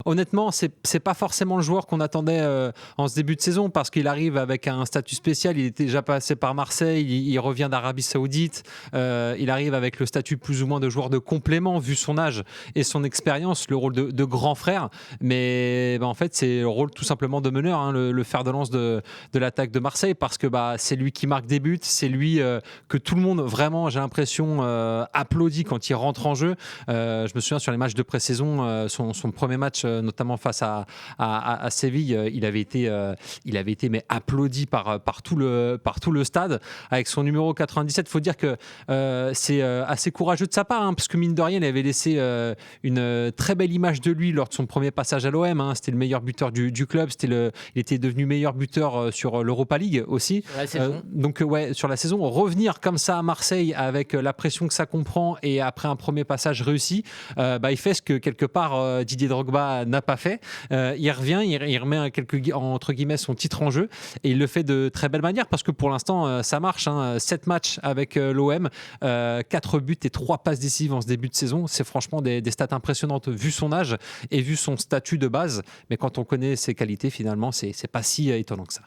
Honnêtement, c'est pas forcément le joueur qu'on attendait en ce début de saison parce qu'il arrive avec un statut spécial. Il était déjà passé par Marseille, il revient d'Arabie Saoudite. Il arrive avec le statut plus ou moins de joueur de complément vu son âge et son expérience, le rôle de grand frère. Mais en fait, c'est le rôle tout simplement de meneur, hein, le fer de lance de l'attaque de Marseille parce que c'est lui qui marque des buts, c'est lui que tout le monde vraiment, j'ai l'impression, applaudit quand il rentre en jeu. Je me souviens sur les matchs de pré-saison, son premier match, notamment face à Séville, il avait été mais applaudi par tout le stade avec son numéro 97. Il faut dire que c'est assez courageux de sa part, hein, parce que mine de rien, il avait laissé une très belle image de lui lors de son premier passage à l'OM. Hein. C'était le meilleur buteur du club. Il était devenu meilleur buteur sur l'Europa League aussi. Sur la saison. Donc sur la saison, revenir comme ça à Marseille avec la pression que ça comprend et après un premier passage réussi, il fait ce que quelque part Didier Drogba n'a pas fait. Il revient, il remet entre guillemets son titre en jeu et il le fait de très belle manière parce que pour l'instant ça marche. 7 matchs avec l'OM, 4 buts et 3 passes décisives en ce début de saison. C'est franchement des stats impressionnantes vu son âge et vu son statut de base. Mais quand on connaît ses qualités, finalement, c'est pas si étonnant que ça.